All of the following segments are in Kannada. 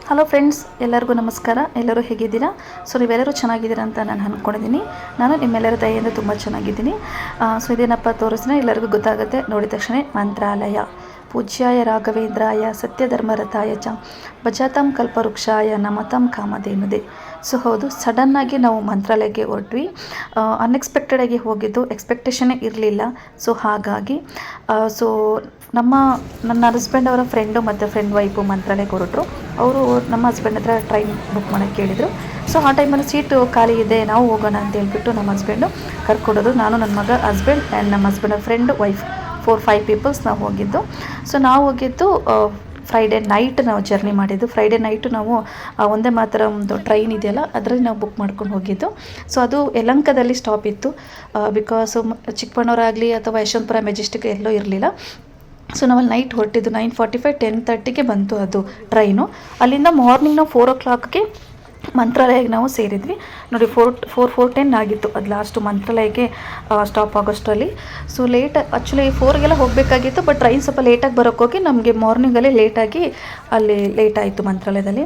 ಹಲೋ ಫ್ರೆಂಡ್ಸ್, ಎಲ್ಲರಿಗೂ ನಮಸ್ಕಾರ. ಎಲ್ಲರೂ ಹೇಗಿದ್ದೀರಾ? ಸೊ ನೀವೆಲ್ಲರೂ ಚೆನ್ನಾಗಿದ್ದೀರಾ ಅಂತ ನಾನು ಅಂದ್ಕೊಂಡಿದ್ದೀನಿ. ನಾನು ನಿಮ್ಮೆಲ್ಲರ ದಯೆಯಿಂದ ತುಂಬ ಚೆನ್ನಾಗಿದ್ದೀನಿ. ಸೊ ಇದೇನಪ್ಪ ತೋರಿಸಿದ್ರೆ ಎಲ್ಲರಿಗೂ ಗೊತ್ತಾಗುತ್ತೆ. ನೋಡಿದ ತಕ್ಷಣ ಮಂತ್ರಾಲಯ. ಪೂಜ್ಯಾಯ ರಾಘವೇಂದ್ರಾಯ ಸತ್ಯಧರ್ಮರಥಾಯ ಚ ಭಜತಾಂ ಕಲ್ಪವೃಕ್ಷಾಯ ನಮತಾಂ ಕಾಮಧೇನುದೆ. ಸೊ ಹೌದು, ಸಡನ್ನಾಗಿ ನಾವು ಮಂತ್ರಾಲಯಕ್ಕೆ ಹೊರಟ್ವಿ. ಅನ್ಎಕ್ಸ್ಪೆಕ್ಟೆಡಾಗಿ ಹೋಗಿದ್ದು, ಎಕ್ಸ್ಪೆಕ್ಟೇಷನ್ನೇ ಇರಲಿಲ್ಲ. ಸೊ ಹಾಗಾಗಿ ನನ್ನ ಹಸ್ಬೆಂಡ್ ಅವರ ಫ್ರೆಂಡು ಮತ್ತು ಫ್ರೆಂಡ್ ವೈಫು ಮಂತ್ರಾಲಯಕ್ಕೆ ಹೊರಟರು. ಅವರು ನಮ್ಮ ಹಸ್ಬೆಂಡ್ ಹತ್ರ ಟ್ರೈನ್ ಬುಕ್ ಮಾಡೋಕ್ಕೆ ಕೇಳಿದರು. ಸೊ ಆ ಟೈಮಲ್ಲಿ ಸೀಟು ಖಾಲಿ ಇದೆ, ನಾವು ಹೋಗೋಣ ಅಂತ ಹೇಳ್ಬಿಟ್ಟು ನಮ್ಮ ಹಸ್ಬೆಂಡು ಕರ್ಕೊಡೋದು. ನಾನು, ನನ್ನ ಮಗ, ಹಸ್ಬೆಂಡ್ ಆ್ಯಂಡ್ ನಮ್ಮ ಹಸ್ಬೆಂಡ್ ಫ್ರೆಂಡ್ ವೈಫ್ 4-5 ಪೀಪಲ್ಸ್ ನಾವು ಹೋಗಿದ್ದು. ಸೊ ನಾವು ಹೋಗಿದ್ದು ಫ್ರೈಡೇ ನೈಟ್ ನಾವು ಜರ್ನಿ ಮಾಡಿದ್ದು. ಫ್ರೈಡೇ ನೈಟು ನಾವು ಒಂದೇ ಮಾತ್ರ ಒಂದು ಟ್ರೈನ್ ಇದೆಯಲ್ಲ, ಅದರಲ್ಲಿ ನಾವು ಬುಕ್ ಮಾಡ್ಕೊಂಡು ಹೋಗಿದ್ದು. ಸೊ ಅದು ಯಲಹಂಕದಲ್ಲಿ ಸ್ಟಾಪ್ ಇತ್ತು. ಬಿಕಾಸ್ ಚಿಕ್ಕಬಳ್ಳಾಪುರ ಅಥವಾ ಯಶವಂತಪುರ ಮೆಜೆಸ್ಟಿಕ್ ಎಲ್ಲೂ ಇರಲಿಲ್ಲ. ಸೊ ನಾವಲ್ಲಿ ನೈಟ್ ಹೊರಟಿದ್ದು 9:45 10:30ಗೆ ಬಂತು ಅದು ಟ್ರೈನು. ಅಲ್ಲಿಂದ ಮಾರ್ನಿಂಗ್ ನಾವು 4 o'clockಗೆ ಮಂತ್ರಾಲಯಕ್ಕೆ ನಾವು ಸೇರಿದ್ವಿ. ನೋಡಿ 4:10 ಆಗಿತ್ತು ಅದು ಲಾಸ್ಟು ಮಂತ್ರಾಲಯಕ್ಕೆ ಸ್ಟಾಪ್ ಆಗೋಷ್ಟರಲ್ಲಿ. ಸೊ ಆ್ಯಕ್ಚುಲಿ 4ಗೆಲ್ಲ ಹೋಗಬೇಕಾಗಿತ್ತು, ಬಟ್ ಟ್ರೈನ್ ಸ್ವಲ್ಪ ಲೇಟಾಗಿ ಬರೋಕ್ಕೋಗಿ ನಮಗೆ ಮಾರ್ನಿಂಗಲ್ಲೇ ಲೇಟ್ ಆಯಿತು ಮಂತ್ರಾಲಯದಲ್ಲಿ.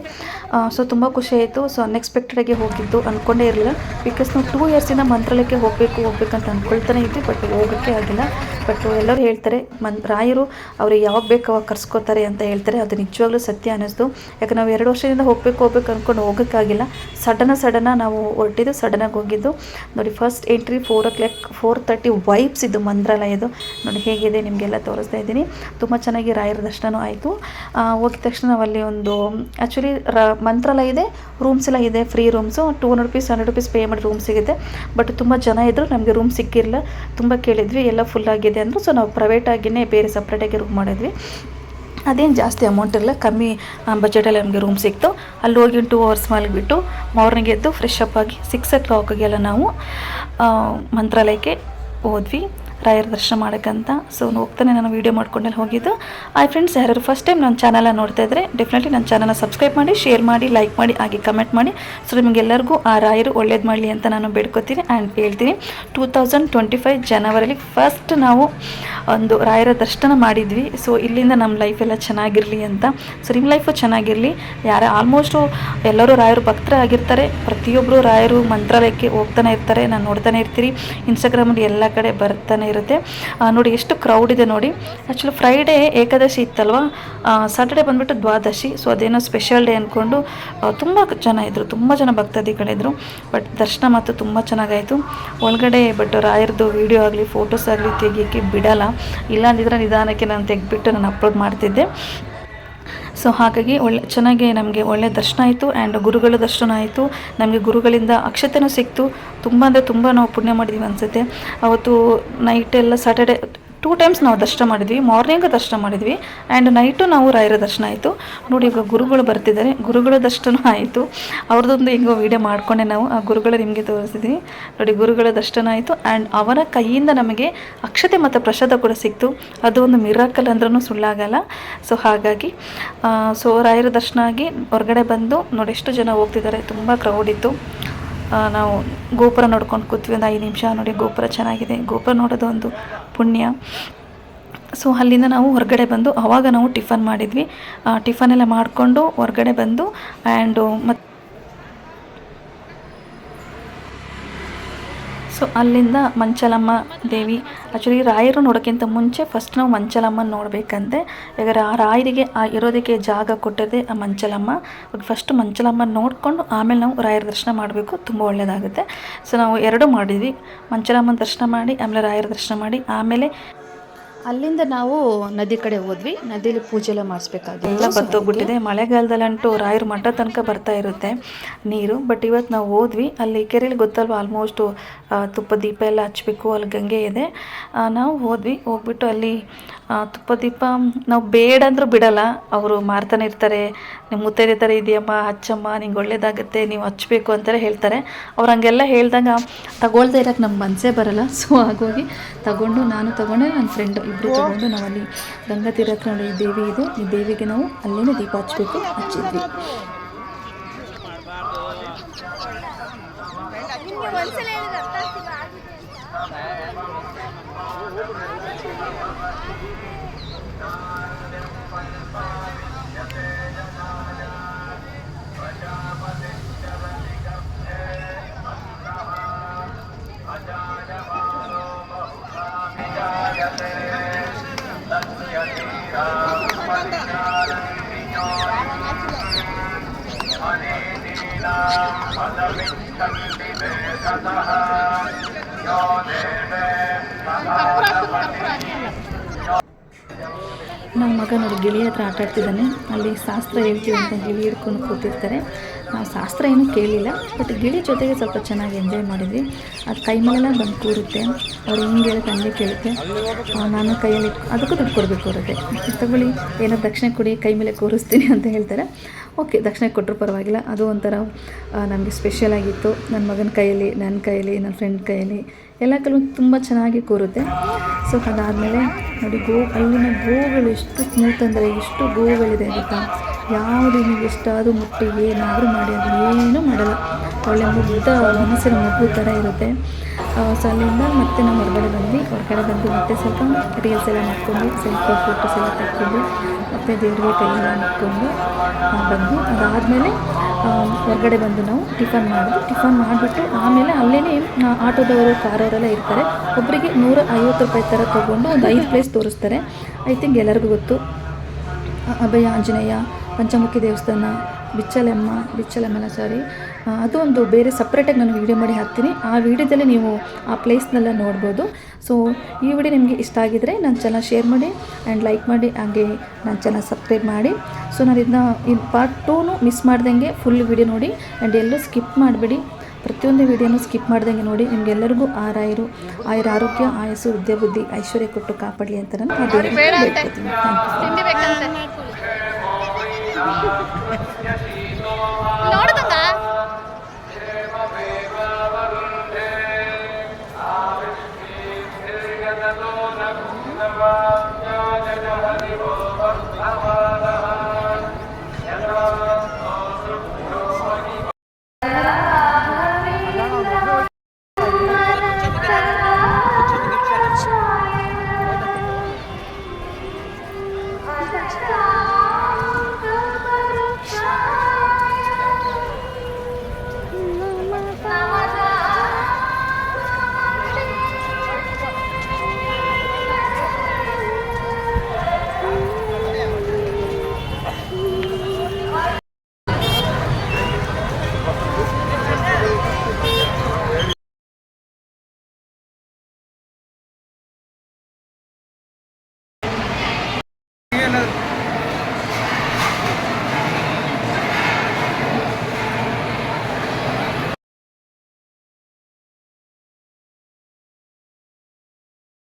ಸೊ ತುಂಬ ಖುಷಿ ಆಯಿತು. ಸೊ ಅನ್ಎಕ್ಸ್ಪೆಕ್ಟೆಡಾಗಿ ಹೋಗಿದ್ದು, ಅಂದ್ಕೊಂಡೇ ಇರಲಿಲ್ಲ. ಬಿಕಾಸ್ ನಾವು 2 ಇಯರ್ಸಿಂದ ಮಂತ್ರಾಲಯಕ್ಕೆ ಹೋಗ್ಬೇಕಂತ ಅಂದ್ಕೊಳ್ತಾನೆ ಇದ್ವಿ, ಬಟ್ ಹೋಗೋಕ್ಕೆ ಆಗಿಲ್ಲ. ಬಟ್ ಎಲ್ಲರೂ ಹೇಳ್ತಾರೆ ರಾಯರು ಅವ್ರಿಗೆ ಯಾವಾಗ ಬೇಕು ಅವಾಗ ಕರ್ಸ್ಕೋತಾರೆ ಅಂತ ಹೇಳ್ತಾರೆ. ಅದು ನಿಜವಾಗ್ಲೂ ಸತ್ಯ ಅನ್ನಿಸ್ತು. ಯಾಕೆ ನಾವು 2 ವರ್ಷದಿಂದ ಹೋಗ್ಬೇಕು ಅಂದ್ಕೊಂಡು ಹೋಗೋಕ್ಕಾಗಿಲ್ಲ. ಸಡನ್ನ ನಾವು ಹೊರಟಿದ್ದು, ಸಡನ್ನಾಗಿ ಹೋಗಿದ್ದು. ನೋಡಿ ಫಸ್ಟ್ ಎಂಟ್ರಿ 4:30 ವೈಬ್ಸ್ ಇದು ಮಂತ್ರಾಲಯದು. ನೋಡಿ ಹೇಗಿದೆ ನಿಮಗೆಲ್ಲ ತೋರಿಸ್ತಾ ಇದ್ದೀನಿ. ತುಂಬ ಚೆನ್ನಾಗಿ ರಾಯರ ದರ್ಶನ ಆಯಿತು. ಹೋಗಿದ ತಕ್ಷಣ ನಾವಲ್ಲಿ ಒಂದು ಆ್ಯಕ್ಚುಲಿ ಮಂತ್ರಾಲಯ ಇದೆ, ರೂಮ್ಸ್ ಎಲ್ಲ ಇದೆ, free rooms. 200 rupees 100 rupees pay ಮಾಡಿ ರೂಮ್ ಸಿಗುತ್ತೆ. ಬಟ್ ತುಂಬ ಜನ ಇದ್ದರು, ನಮಗೆ ರೂಮ್ ಸಿಕ್ಕಿರಲಿಲ್ಲ. ತುಂಬ ಕೇಳಿದ್ವಿ, ಎಲ್ಲ ಫುಲ್ ಆಗಿದೆ ಅಂದರು. ಸೊ ನಾವು ಪ್ರೈವೇಟಾಗಿಯೇ ಬೇರೆ ಸಪ್ರೇಟಾಗಿ ರೂಮ್ ಮಾಡಿದ್ವಿ. ಅದೇನು ಜಾಸ್ತಿ ಅಮೌಂಟ್ ಇರಲ್ಲ, ಕಮ್ಮಿ ಬಜೆಟಲ್ಲಿ ನಮಗೆ ರೂಮ್ ಸಿಕ್ತು. ಅಲ್ಲಿ ಹೋಗಿ 2 hours ಮಲಗಿಬಿಟ್ಟು ಮಾರ್ನಿಂಗ್ ಎದ್ದು ಫ್ರೆಶ್ ಅಪ್ ಆಗಿ 6 o'clockಗೆಲ್ಲ ನಾವು ಮಂತ್ರಾಲಯಕ್ಕೆ ಹೋದ್ವಿ ರಾಯರ ದರ್ಶನ ಮಾಡೋಕ್ಕಂತ. ಸೊ ಹೋಗ್ತಾನೆ ನಾನು ವೀಡಿಯೋ ಮಾಡ್ಕೊಂಡೆಲ್ಲ ಹೋಗಿದ್ದು. ಫ್ರೆಂಡ್ಸ್, ಯಾರು ಫಸ್ಟ್ ಟೈಮ್ ನನ್ನ ಚಾನಲ್ನ ನೋಡ್ತಾ ಇದ್ದರೆ ಡೆಫಿನೆಟ್ಲಿ ನನ್ನ ಚಾನಲ್ನ ಸಬ್ಸ್ಕ್ರೈಬ್ ಮಾಡಿ, ಶೇರ್ ಮಾಡಿ, ಲೈಕ್ ಮಾಡಿ, ಹಾಗೆ ಕಮೆಂಟ್ ಮಾಡಿ. ಸೊ ನಿಮಗೆಲ್ಲರಿಗೂ ಆ ರಾಯರು ಒಳ್ಳೇದು ಮಾಡಲಿ ಅಂತ ನಾನು ಬೇಡ್ಕೊತೀನಿ ಆ್ಯಂಡ್ ಹೇಳ್ತೀನಿ. 2025 ಜನವರಿಲಿ ಫಸ್ಟ್ ನಾವು ಒಂದು ರಾಯರ ದರ್ಶನ ಮಾಡಿದ್ವಿ. ಸೊ ಇಲ್ಲಿಂದ ನಮ್ಮ ಲೈಫೆಲ್ಲ ಚೆನ್ನಾಗಿರಲಿ ಅಂತ. ಸೊ ನಿಮ್ಮ ಲೈಫು ಚೆನ್ನಾಗಿರಲಿ. ಆಲ್ಮೋಸ್ಟು ಎಲ್ಲರೂ ರಾಯರು ಭಕ್ತರಾಗಿರ್ತಾರೆ. ಪ್ರತಿಯೊಬ್ಬರು ರಾಯರು ಮಂತ್ರಾಲಯಕ್ಕೆ ಹೋಗ್ತಾನೆ ಇರ್ತಾರೆ. ನಾನು ನೋಡ್ತಾನೆ ಇರ್ತೀರಿ, ಇನ್ಸ್ಟಾಗ್ರಾಮಲ್ಲಿ ಎಲ್ಲ ಕಡೆ ಬರ್ತಾನೆ ಇರುತ್ತೆ. ನೋಡಿ ಎಷ್ಟು ಕ್ರೌಡ್ ಇದೆ ನೋಡಿ. ಆ್ಯಕ್ಚುಲಿ ಫ್ರೈಡೇ ಏಕಾದಶಿ ಇತ್ತಲ್ವ, ಸಾಟರ್ಡೆ ಬಂದುಬಿಟ್ಟು ದ್ವಾದಶಿ. ಸೊ ಅದೇನೋ ಸ್ಪೆಷಲ್ ಡೇ ಅಂದ್ಕೊಂಡು ತುಂಬ ಜನ ಇದ್ದರು, ತುಂಬ ಜನ ಭಕ್ತಾದಿಗಳಿದ್ರು. ಬಟ್ ದರ್ಶನ ಮಾತ್ರ ತುಂಬ ಚೆನ್ನಾಗಾಯಿತು ಒಳಗಡೆ. ಬಟ್ ರಾಯರದು ವೀಡಿಯೋ ಆಗಲಿ ಫೋಟೋಸ್ ಆಗಲಿ ತೆಗಿಯೋಕ್ಕೆ ಬಿಡಲ್ಲ. ಇಲ್ಲಾಂದಿದ್ರೆ ನಿಧಾನಕ್ಕೆ ನಾನು ತೆಗೆದ್ಬಿಟ್ಟು ನಾನು ಅಪ್ಲೋಡ್ ಮಾಡ್ತಿದ್ದೆ. ಸೊ ಹಾಗಾಗಿ ಚೆನ್ನಾಗಿ ನಮಗೆ ಒಳ್ಳೆ ದರ್ಶನ ಆಯಿತು. ಆ್ಯಂಡ್ ಗುರುಗಳ ದರ್ಶನ ಆಯಿತು. ನಮಗೆ ಗುರುಗಳಿಂದ ಅಕ್ಷತೆನೂ ಸಿಕ್ತು. ತುಂಬ ಅಂದರೆ ತುಂಬ ನಾವು ಪುಣ್ಯ ಮಾಡಿದ್ವಿ ಅನಿಸುತ್ತೆ. ಅವತ್ತು ನೈಟೆಲ್ಲ ಸಾಟರ್ಡೆ 2 times ನಾವು ದರ್ಶನ ಮಾಡಿದ್ವಿ. ಮಾರ್ನಿಂಗ್ ದರ್ಶನ ಮಾಡಿದ್ವಿ ಆ್ಯಂಡ್ ನೈಟು ನಾವು ರಾಯರ ದರ್ಶನ ಆಯಿತು. ನೋಡಿ ಇವಾಗ ಗುರುಗಳು ಬರ್ತಿದ್ದಾರೆ, ಗುರುಗಳ ದರ್ಶನ ಆಯಿತು. ಅವ್ರದ್ದೊಂದು ಹಿಂಗೋ ವೀಡಿಯೋ ಮಾಡಿಕೊಂಡೆ ನಾವು ಆ ಗುರುಗಳ ನಿಮಗೆ ತೋರಿಸಿದ್ವಿ. ನೋಡಿ ಗುರುಗಳ ದರ್ಶನ ಆಯಿತು ಆ್ಯಂಡ್ ಅವರ ಕೈಯಿಂದ ನಮಗೆ ಅಕ್ಷತೆ ಮತ್ತು ಪ್ರಸಾದ ಕೂಡ ಸಿಕ್ತು. ಅದು ಒಂದು ಮಿರಾಕಲ್ ಅಂದ್ರೂ ಸುಳ್ಳಾಗಲ್ಲ. ಸೊ ಹಾಗಾಗಿ ರಾಯರ ದರ್ಶನ ಆಗಿ ಹೊರಗಡೆ ಬಂದು ನೋಡಿ ಎಷ್ಟು ಜನ ಹೋಗ್ತಿದ್ದಾರೆ. ತುಂಬ ಕ್ರೌಡ್ ಇತ್ತು. ನಾವು ಗೋಪುರ ನೋಡ್ಕೊಂಡು ಕೂತ್ವಿ ಒಂದು 5 ನಿಮಿಷ. ನೋಡಿ ಗೋಪುರ ಚೆನ್ನಾಗಿದೆ, ಗೋಪುರ ನೋಡೋದು ಒಂದು ಪುಣ್ಯ. ಸೊ ಅಲ್ಲಿಂದ ನಾವು ಹೊರಗಡೆ ಬಂದು ಆವಾಗ ನಾವು ಟಿಫನ್ ಮಾಡಿದ್ವಿ. ಟಿಫನ್ ಎಲ್ಲ ಮಾಡಿಕೊಂಡು ಹೊರಗಡೆ ಬಂದು ಆ್ಯಂಡು ಸೊ ಅಲ್ಲಿಂದ ಮಂಚಲಮ್ಮ ದೇವಿ. ಆ್ಯಕ್ಚುಲಿ ರಾಯರು ನೋಡೋಕ್ಕಿಂತ ಮುಂಚೆ ಫಸ್ಟ್ ನಾವು ಮಂಚಲಮ್ಮನ ನೋಡಬೇಕಂತೆ. ಯಾಕಂದರೆ ಆ ರಾಯರಿಗೆ ಇರೋದಕ್ಕೆ ಜಾಗ ಕೊಟ್ಟಿದೆ ಆ ಮಂಚಲಮ್ಮ. ಫಸ್ಟ್ ಮಂಚಲಮ್ಮನ ನೋಡಿಕೊಂಡು ಆಮೇಲೆ ನಾವು ರಾಯರ ದರ್ಶನ ಮಾಡಬೇಕು, ತುಂಬ ಒಳ್ಳೆಯದಾಗುತ್ತೆ. ಸೊ ನಾವು 2 ಮಾಡಿದ್ವಿ. ಮಂಚಲಮ್ಮನ ದರ್ಶನ ಮಾಡಿ ಆಮೇಲೆ ರಾಯರ ದರ್ಶನ ಮಾಡಿ ಆಮೇಲೆ ಅಲ್ಲಿಂದ ನಾವು ನದಿ ಕಡೆ ಹೋದ್ವಿ. ನದಿಯಲ್ಲಿ ಪೂಜೆ ಎಲ್ಲ ಮಾಡಿಸ್ಬೇಕಾಗಿ ಎಲ್ಲ ಬತ್ತೋಗ್ಬಿಟ್ಟಿದೆ. ಮಳೆಗಾಲದಲ್ಲಂತೂ ರಾಯರ ಮಠ ತನಕ ಬರ್ತಾ ಇರುತ್ತೆ ನೀರು. ಬಟ್ ಇವತ್ತು ನಾವು ಹೋದ್ವಿ, ಅಲ್ಲಿ ಕೆರೆಯಲ್ಲಿ ಗೊತ್ತಲ್ವ ಆಲ್ಮೋಸ್ಟು ತುಪ್ಪ ದೀಪ ಎಲ್ಲ ಹಚ್ಚಬೇಕು, ಅಲ್ಲಿ ಗಂಗೆ ಇದೆ. ನಾವು ಹೋಗ್ಬಿಟ್ಟು ಅಲ್ಲಿ ತುಪ್ಪ ದೀಪ ನಾವು ಬೇಡ ಅಂದರೂ ಬಿಡಲ್ಲ, ಅವರು ಮಾರ್ತಾನೆ ಇರ್ತಾರೆ. ನಿಮ್ಮ ಮುತ್ತೈದೆ ಥರ ಇದೆಯಮ್ಮ, ಹಚ್ಚಮ್ಮ, ನಿಂಗೆ ಒಳ್ಳೇದಾಗುತ್ತೆ, ನೀವು ಹಚ್ಚಬೇಕು ಅಂತಾರೆ ಹೇಳ್ತಾರೆ. ಅವ್ರು ಹಂಗೆಲ್ಲ ಹೇಳಿದಾಗ ತಗೊಳ್ದೇ ಇರೋಕ್ಕೆ ನಮ್ಮ ಮನಸ್ಸೇ ಬರಲ್ಲ. ಸೊ ಹಾಗಾಗಿ ನಾನು ತಗೊಂಡೆ, ನನ್ನ ಫ್ರೆಂಡ್ ಇಬ್ಬರು ತಗೊಂಡು ನಾವಲ್ಲಿ ಗಂಗಾ ತೀರ ಹತ್ರ ನೋಡಿ ದೇವಿ ಇದೆ, ಈ ದೇವಿಗೆ ನಾವು ಅಲ್ಲಿನೇ ದೀಪ ಹಚ್ಚಬೇಕು, ಹಚ್ಚಿದ್ವಿ. ನಮ್ಮ ಮಗ ನೋಡಿ ಗಿಳಿ ಹತ್ರ ಆಟ ಆಡ್ತಿದ್ದಾನೆ. ಅಲ್ಲಿ ಶಾಸ್ತ್ರ ಹೇಳ್ತೀವಿ ಅಂತ ಗಿಳಿ ಹಿಡ್ಕೊಂಡು ಕೂತಿರ್ತಾರೆ. ನಾವು ಶಾಸ್ತ್ರ ಏನೂ ಕೇಳಿಲ್ಲ, ಬಟ್ ಗಿಳಿ ಜೊತೆಗೆ ಸ್ವಲ್ಪ ಚೆನ್ನಾಗಿ ಎಂಜಾಯ್ ಮಾಡಿದ್ವಿ. ಅದು ಕೈ ಮೇಲೆಲ್ಲ ಬಂದು ಕೂರುತ್ತೆ, ಅವ್ರು ಹಿಂಗೆ ಹೇಳುತ್ತೆ ಹಂಗೆ ಕೇಳುತ್ತೆ. ನಾನು ಕೈಯಲ್ಲಿ ಅದಕ್ಕೂ ದುಡ್ಡು ಕೊಡಬೇಕು ಅವರಿಗೆ. ತಗೊಳ್ಳಿ, ಏನೋ ದಕ್ಷಿಣೆ ಕೊಡಿ, ಕೈ ಮೇಲೆ ಕೂರಿಸ್ತೀನಿ ಅಂತ ಹೇಳ್ತಾರೆ. ಓಕೆ, ದಕ್ಷಿಣೆ ಕೊಟ್ಟರು ಪರವಾಗಿಲ್ಲ. ಅದು ಒಂಥರ ನನಗೆ ಸ್ಪೆಷಲ್ ಆಗಿತ್ತು. ನನ್ನ ಮಗನ ಕೈಯಲ್ಲಿ, ನನ್ನ ಕೈಯಲ್ಲಿ, ನನ್ನ ಫ್ರೆಂಡ್ ಕೈಯಲ್ಲಿ ಎಲ್ಲ ಕೆಲವು ತುಂಬ ಚೆನ್ನಾಗಿ ಕೂರುತ್ತೆ. ಸೊ ಅದಾದಮೇಲೆ ನೋಡಿ ಅಲ್ಲಿನ ಗೋವುಗಳು ಎಷ್ಟು ಸ್ಮೂತ್ ಅಂದರೆ ಎಷ್ಟು ಗೋವುಗಳಿದೆ ಗೊತ್ತಾ. ಯಾವುದು ನಿಮಗೆ ಎಷ್ಟಾದರೂ ಮುಟ್ಟಿ ಏನಾದರೂ ಮಾಡಿ ಅದು ಏನೂ ಮಾಡಲ್ಲ. ಒಳ್ಳೆ ಮುಗ್ಧ ಮನಸ್ಸಿನ ಮಗು ಥರ ಇರುತ್ತೆ. ಸೊ ಅಲ್ಲಿಂದ ಮತ್ತೆ ನಾವು ಹೊರಗಡೆ ಬಂದು ಮತ್ತೆ ಸ್ವಲ್ಪ ರೀಲ್ಸ್ ಎಲ್ಲ ಮಾಡ್ಕೊಂಡು ಸೆಲ್ಫಿ ಫೋಟೋಸ್ ಎಲ್ಲ ತೆಕ್ಕೊಂಡು ಮತ್ತು ದೇವರಿಗೆ ಕೈಯೆಲ್ಲ ಮುಟ್ಕೊಂಡು ಬಂದು ಅದಾದಮೇಲೆ ಹೊರಗಡೆ ಬಂದು ನಾವು ಟಿಫನ್ ಮಾಡಿಬಿಟ್ಟು ಆಮೇಲೆ ಅಲ್ಲೇ ಆಟೋದವರು ಕಾರವರೆಲ್ಲ ಇರ್ತಾರೆ. ಒಬ್ಬರಿಗೆ 150 ರೂಪಾಯಿ ಥರ ತೊಗೊಂಡು ಒಂದು 5 ಪ್ಲೇಸ್ ತೋರಿಸ್ತಾರೆ. ಐ ಥಿಂಕ್ ಎಲ್ಲರಿಗೂ ಗೊತ್ತು. ಅಭಯ ಆಂಜನೇಯ, ಪಂಚಮುಖಿ ದೇವಸ್ಥಾನ, ಬಿಚ್ಚಲಮ್ಮನ ಅದು ಒಂದು ಬೇರೆ ಸಪ್ರೇಟಾಗಿ ನಾನು ವೀಡಿಯೋ ಮಾಡಿ ಹಾಕ್ತೀನಿ. ಆ ವಿಡಿಯೋದಲ್ಲಿ ನೀವು ಆ ಪ್ಲೇಸ್ನೆಲ್ಲ ನೋಡ್ಬೋದು. ಸೊ ಈ ವಿಡಿಯೋ ನಿಮಗೆ ಇಷ್ಟ ಆಗಿದರೆ ನನ್ನ ಚಾನಲ್ ಶೇರ್ ಮಾಡಿ ಆ್ಯಂಡ್ ಲೈಕ್ ಮಾಡಿ, ಹಾಗೆ ನನ್ನ ಚಾನಲ್ ಸಬ್ಸ್ಕ್ರೈಬ್ ಮಾಡಿ. ಸೊ ನಾನು ಇದನ್ನ ಪಾರ್ಟ್ 2 ಮಿಸ್ ಮಾಡ್ದಂಗೆ ಫುಲ್ ವಿಡಿಯೋ ನೋಡಿ ಆ್ಯಂಡ್ ಎಲ್ಲೂ ಸ್ಕಿಪ್ ಮಾಡಬೇಡಿ. ಪ್ರತಿಯೊಂದು ವಿಡಿಯೋನು ಸ್ಕಿಪ್ ಮಾಡ್ದಂಗೆ ನೋಡಿ. ನಿಮಗೆಲ್ಲರಿಗೂ ಆರೋಗ್ಯ, ಆಯಸ್ಸು, ವಿದ್ಯಾಬುದ್ಧಿ, ಐಶ್ವರ್ಯ ಕೊಟ್ಟು ಕಾಪಾಡಲಿ ಅಂತ ನಾನು ಹೇಳ್ತೀನಿ. Thank you.